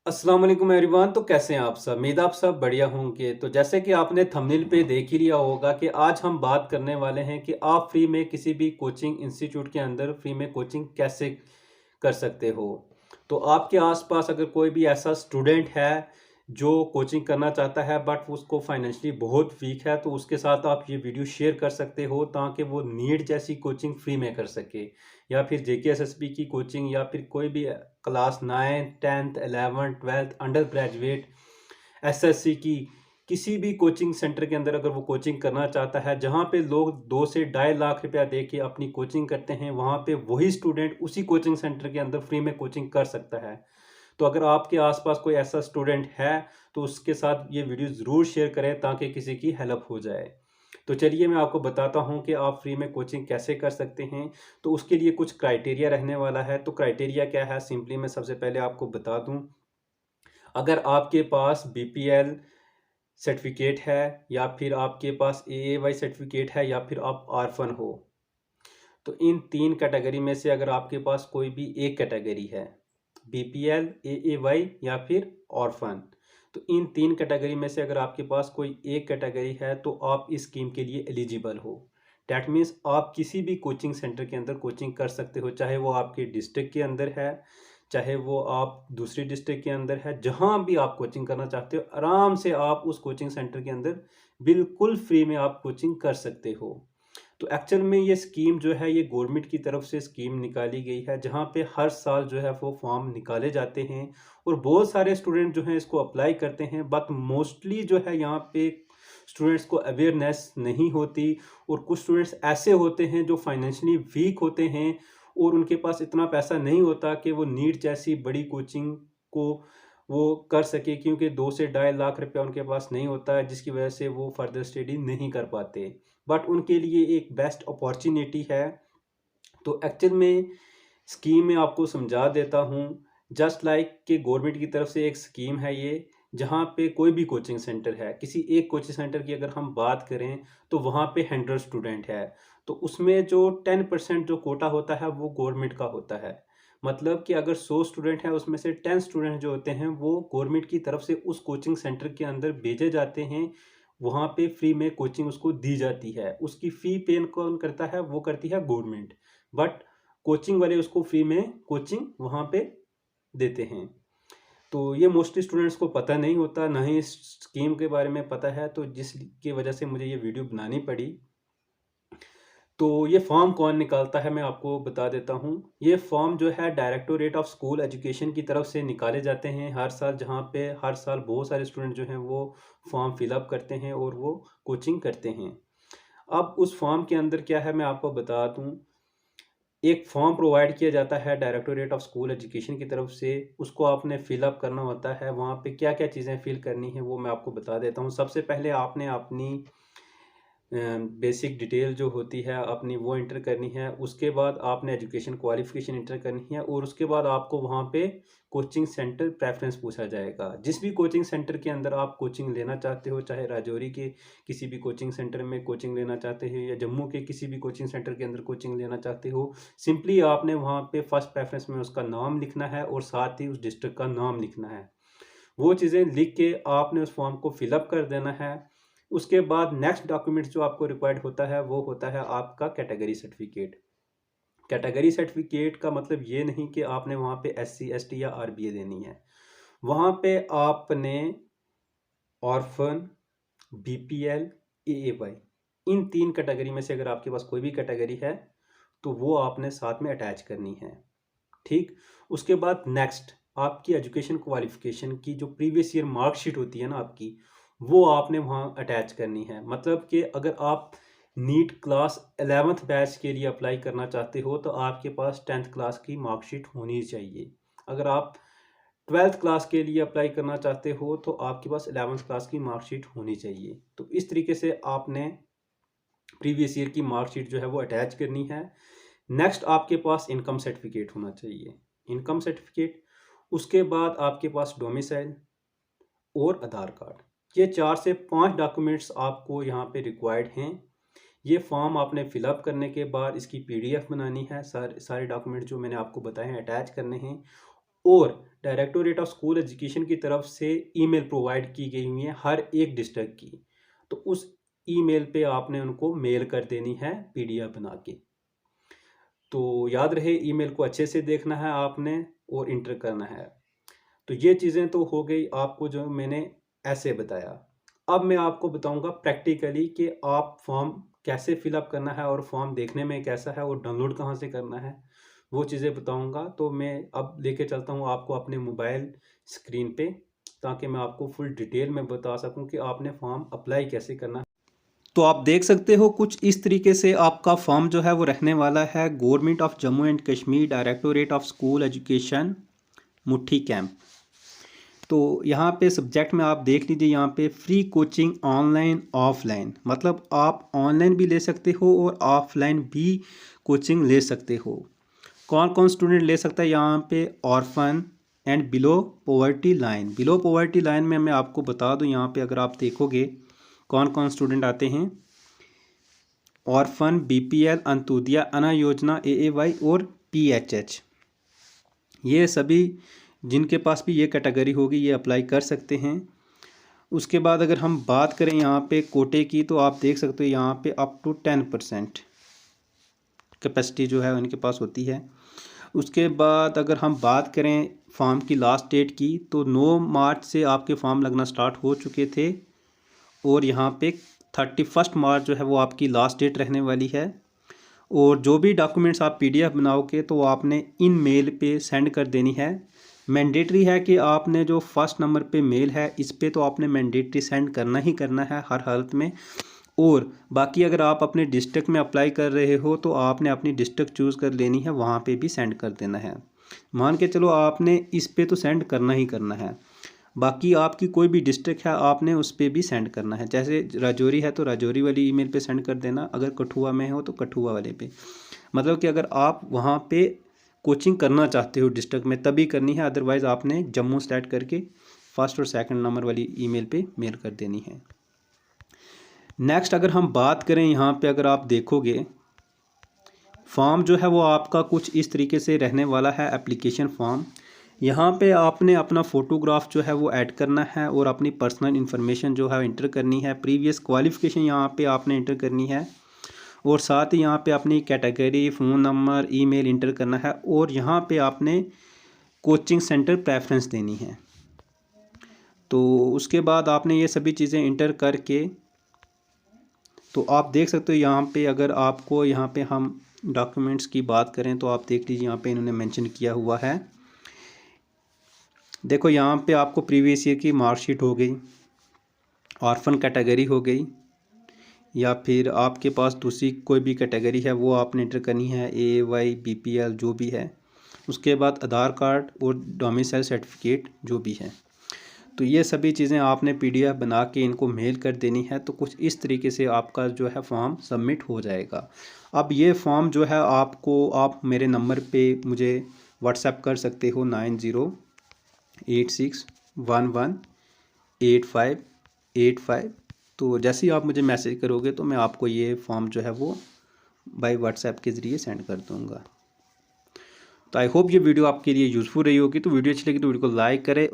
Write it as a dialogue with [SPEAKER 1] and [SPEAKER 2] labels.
[SPEAKER 1] अस्सलाम वालेकुम एवरीवन। तो कैसे हैं आप सब? उम्मीद आप सब बढ़िया होंगे। तो जैसे कि आपने थंबनेल पे देख ही लिया होगा कि आज हम बात करने वाले हैं कि आप फ्री में किसी भी कोचिंग इंस्टीट्यूट के अंदर फ्री में कोचिंग कैसे कर सकते हो। तो आपके आसपास अगर कोई भी ऐसा स्टूडेंट है जो कोचिंग करना चाहता है बट उसको फाइनेंशियली बहुत वीक है, तो उसके साथ आप ये वीडियो शेयर कर सकते हो ताकि वो नीट जैसी कोचिंग फ्री में कर सके, या फिर जेकेएसएसबी की कोचिंग, या फिर कोई भी class 9 10th 11th 12th under graduate SSC की किसी भी कोचिंग सेंटर के अंदर अगर वो कोचिंग करना चाहता है जहाँ पे लोग 2 से 2.5 लाख रुपया दे के अपनी कोचिंग करते हैं, वहाँ पे वही स्टूडेंट उसी कोचिंग सेंटर के अंदर फ्री में कोचिंग कर सकता है। तो अगर आपके आसपास कोई ऐसा स्टूडेंट है तो उसके साथ ये वीडियो ज़रूर शेयर करें ताकि किसी की हेल्प हो जाए। तो चलिए मैं आपको बताता हूँ कि आप फ्री में कोचिंग कैसे कर सकते हैं। तो उसके लिए कुछ क्राइटेरिया रहने वाला है। तो क्राइटेरिया क्या है, सिंपली मैं सबसे पहले आपको बता दूँ। अगर आपके पास बीपीएल सर्टिफिकेट है, या फिर आपके पास एएवाई सर्टिफिकेट है, या फिर आप आरफन हो, तो इन तीन कैटेगरी में से अगर आपके पास कोई भी एक कैटेगरी है, बीपीएल, एएवाई या फिर ऑर्फन, तो इन तीन कैटेगरी में से अगर आपके पास कोई एक कैटेगरी है तो आप इस स्कीम के लिए एलिजिबल हो। डैट मीन्स आप किसी भी कोचिंग सेंटर के अंदर कोचिंग कर सकते हो, चाहे वो आपके डिस्ट्रिक्ट के अंदर है, चाहे वो आप दूसरी डिस्ट्रिक्ट के अंदर है, जहाँ भी आप कोचिंग करना चाहते हो आराम से आप उस कोचिंग सेंटर के अंदर बिल्कुल फ्री में आप कोचिंग कर सकते हो। तो एक्चुअल में ये स्कीम जो है ये गवर्नमेंट की तरफ से स्कीम निकाली गई है, जहाँ पे हर साल जो है वो फॉर्म निकाले जाते हैं और बहुत सारे स्टूडेंट जो हैं इसको अप्लाई करते हैं, बट मोस्टली जो है यहाँ पे स्टूडेंट्स को अवेयरनेस नहीं होती। और कुछ स्टूडेंट्स ऐसे होते हैं जो फाइनेंशियली वीक होते हैं और उनके पास इतना पैसा नहीं होता कि वो नीट जैसी बड़ी कोचिंग को वो कर सके, क्योंकि 2 से 2.5 लाख रुपया उनके पास नहीं होता है, जिसकी वजह से वो फर्दर स्टडी नहीं कर पाते। बट उनके लिए एक बेस्ट अपॉर्चुनिटी है। तो एक्चुअल में स्कीम में आपको समझा देता हूँ। जस्ट लाइक कि गवर्नमेंट की तरफ से एक स्कीम है ये, जहाँ पे कोई भी कोचिंग सेंटर है, किसी एक कोचिंग सेंटर की अगर हम बात करें तो वहाँ पे 100 स्टूडेंट है, तो उसमें जो 10% जो कोटा होता है वो गवर्नमेंट का होता है। मतलब कि अगर 100 स्टूडेंट है उसमें से 10 स्टूडेंट जो होते हैं वो गवर्नमेंट की तरफ से उस कोचिंग सेंटर के अंदर भेजे जाते हैं। वहाँ पे फ्री में कोचिंग उसको दी जाती है। उसकी फ़ी पे कौन करता है? वो करती है गवर्नमेंट। बट कोचिंग वाले उसको फ्री में कोचिंग वहाँ पे देते हैं। तो ये मोस्टली स्टूडेंट्स को पता नहीं होता, ना ही इस स्कीम के बारे में पता है, तो जिसकी वजह से मुझे ये वीडियो बनानी पड़ी। तो ये फॉर्म कौन निकालता है मैं आपको बता देता हूँ। ये फॉर्म जो है डायरेक्टोरेट ऑफ स्कूल एजुकेशन की तरफ से निकाले जाते हैं हर साल, जहाँ पे हर साल बहुत सारे स्टूडेंट जो हैं वो फॉर्म फिलअप करते हैं और वो कोचिंग करते हैं। अब उस फॉर्म के अंदर क्या है मैं आपको बता दूँ। एक फॉर्म प्रोवाइड किया जाता है डायरेक्टोरेट ऑफ स्कूल एजुकेशन की तरफ से, उसको आपने फिलअप करना होता है। वहाँ पे क्या क्या चीज़ें फिल करनी है वो मैं आपको बता देता हूँ। सबसे पहले आपने अपनी बेसिक डिटेल जो होती है अपनी वो इंटर करनी है। उसके बाद आपने एजुकेशन क्वालिफिकेशन इंटर करनी है और उसके बाद आपको वहाँ पे कोचिंग सेंटर प्रेफरेंस पूछा जाएगा। जिस भी कोचिंग सेंटर के अंदर आप कोचिंग लेना चाहते हो, चाहे राजौरी के किसी भी कोचिंग सेंटर में कोचिंग लेना चाहते हो या जम्मू के किसी भी कोचिंग सेंटर के अंदर कोचिंग लेना चाहते हो, सिंपली आपने वहाँ पे फर्स्ट प्रेफरेंस में उसका नाम लिखना है और साथ ही उस डिस्ट्रिक्ट का नाम लिखना है। वो चीज़ें लिख के आपने उस फॉर्म को फिलअप कर देना है। उसके बाद नेक्स्ट डॉक्यूमेंट जो आपको रिक्वायर्ड होता है वो होता है आपका कैटेगरी सर्टिफिकेट। कैटेगरी सर्टिफिकेट का मतलब ये नहीं कि आपने वहाँ पे एससी एसटी या आरबीए देनी है। वहाँ पे आपने ऑर्फन, बीपीएल, एएवाई, इन तीन कैटेगरी में से अगर आपके पास कोई भी कैटेगरी है तो वो आपने साथ में अटैच करनी है। ठीक। उसके बाद नेक्स्ट आपकी एजुकेशन क्वालिफिकेशन की जो प्रीवियस ईयर मार्कशीट होती है ना आपकी, वो आपने वहाँ अटैच करनी है। मतलब कि अगर आप नीट क्लास 11th बैच के लिए अप्लाई करना चाहते हो तो आपके पास 10th क्लास की मार्कशीट होनी चाहिए। अगर आप 12th क्लास के लिए अप्लाई करना चाहते हो तो आपके पास 11th क्लास की मार्कशीट होनी चाहिए। तो इस तरीके से आपने प्रीवियस ईयर की मार्कशीट जो है वो अटैच करनी है। नेक्स्ट आपके पास इनकम सर्टिफिकेट होना चाहिए। इनकम सर्टिफिकेट, उसके बाद आपके पास डोमिसाइल और आधार कार्ड। ये 4 से 5 डॉक्यूमेंट्स आपको यहाँ पे रिक्वायर्ड हैं। ये फॉर्म आपने फिलअप करने के बाद इसकी पीडीएफ बनानी है। सारे सारे डॉक्यूमेंट जो मैंने आपको बताए हैं अटैच करने हैं। और डायरेक्टोरेट ऑफ स्कूल एजुकेशन की तरफ से ईमेल प्रोवाइड की गई हुई है हर एक डिस्ट्रिक्ट की। तो उस ईमेल पे आपने उनको मेल कर देनी है पीडीएफ बना के। तो याद रहे ईमेल को अच्छे से देखना है आपने और इंटर करना है। तो ये चीज़ें तो हो गई आपको जो मैंने ऐसे बताया। अब मैं आपको बताऊंगा प्रैक्टिकली कि आप फॉर्म कैसे फिलअप करना है और फॉर्म देखने में कैसा है और डाउनलोड कहाँ से करना है, वो चीज़ें बताऊंगा। तो मैं अब लेके चलता हूँ आपको अपने मोबाइल स्क्रीन पे, ताकि मैं आपको फुल डिटेल में बता सकूँ कि आपने फॉर्म अप्लाई कैसे करना है। तो आप देख सकते हो कुछ इस तरीके से आपका फॉर्म जो है वो रहने वाला है। Government of Jammu and Kashmir, directorate of school education, मुट्ठी कैंप। तो यहाँ पे सब्जेक्ट में आप देख लीजिए, यहाँ पे फ्री कोचिंग ऑनलाइन ऑफलाइन, मतलब आप ऑनलाइन भी ले सकते हो और ऑफलाइन भी कोचिंग ले सकते हो। कौन कौन स्टूडेंट ले सकता है यहाँ पे? Orphan and below poverty line. Below poverty line में मैं आपको बता दूँ, यहाँ पे अगर आप देखोगे कौन कौन स्टूडेंट आते हैं। ऑर्फन, बीपीएल, अंत्योदय अन्न योजना, एएवाई और पीएचएच, ये सभी जिनके पास भी ये कैटेगरी होगी ये अप्लाई कर सकते हैं। उसके बाद अगर हम बात करें यहाँ पे कोटे की, तो आप देख सकते हो यहाँ पे अप टू 10% कैपेसिटी जो है उनके पास होती है। उसके बाद अगर हम बात करें फॉर्म की लास्ट डेट की, तो 9 मार्च से आपके फॉर्म लगना स्टार्ट हो चुके थे और यहाँ पे 31 मार्च जो है वो आपकी लास्ट डेट रहने वाली है। और जो भी डॉक्यूमेंट्स आप पीडीएफ बनाओगे तो आपने इन मेल पे सेंड कर देनी है। मैंडेटरी है कि आपने जो फर्स्ट नंबर पे मेल है इस पे तो आपने मैंडेटरी सेंड करना ही करना है हर हालत में। और बाकी अगर आप अपने डिस्ट्रिक्ट में अप्लाई कर रहे हो तो आपने अपनी डिस्ट्रिक्ट चूज़ कर लेनी है, वहाँ पे भी सेंड कर देना है। मान के चलो आपने इस पे तो सेंड करना ही करना है, बाकी आपकी कोई भी डिस्ट्रिक्ट है आपने उस पर भी सेंड करना है। जैसे राजौरी है तो राजौरी वाली ईमेल पे सेंड कर देना, अगर कठुआ में हो तो कठुआ वाले पे। मतलब कि अगर आप वहाँ पे कोचिंग करना चाहते हो डिस्ट्रिक्ट में तभी करनी है, अदरवाइज़ आपने जम्मू सेलेक्ट करके फर्स्ट और सेकंड नंबर वाली ईमेल पे मेल कर देनी है। नेक्स्ट अगर हम बात करें यहाँ पे, अगर आप देखोगे फॉर्म जो है वो आपका कुछ इस तरीके से रहने वाला है, एप्लीकेशन फॉर्म। यहाँ पे आपने अपना फ़ोटोग्राफ जो है वो ऐड करना है और अपनी पर्सनल इन्फॉर्मेशन जो है इंटर करनी है। प्रीवियस क्वालिफ़िकेशन यहाँ पे आपने इंटर करनी है और साथ ही यहाँ पे अपनी category, phone number, email inter करना है और यहाँ पे आपने कोचिंग सेंटर प्रेफरेंस देनी है। तो उसके बाद आपने ये सभी चीज़ें इंटर करके, तो आप देख सकते हो यहाँ पे, अगर आपको यहाँ पे हम डॉक्यूमेंट्स की बात करें तो आप देख लीजिए यहाँ पे इन्होंने मेंशन किया हुआ है। देखो यहाँ पे आपको प्रीवियस ईयर की मार्कशीट हो गई, ऑर्फन कैटेगरी हो गई, या फिर आपके पास दूसरी कोई भी कैटेगरी है वो आपने इंटर करनी है, एवाई, बीपीएल जो भी है। उसके बाद आधार कार्ड और डोमिसाइल सर्टिफिकेट जो भी है। तो ये सभी चीज़ें आपने पीडीएफ बना के इनको मेल कर देनी है। तो कुछ इस तरीके से आपका जो है फॉर्म सबमिट हो जाएगा। अब ये फॉर्म जो है आपको, आप मेरे नंबर पे मुझे व्हाट्सएप कर सकते हो 9086118585। तो जैसे ही आप मुझे मैसेज करोगे तो मैं आपको ये फॉर्म जो है वो बाय व्हाट्सएप के ज़रिए सेंड कर दूँगा। तो आई होप ये वीडियो आपके लिए यूज़फुल रही होगी। तो वीडियो अच्छी लगी तो वीडियो को लाइक करें।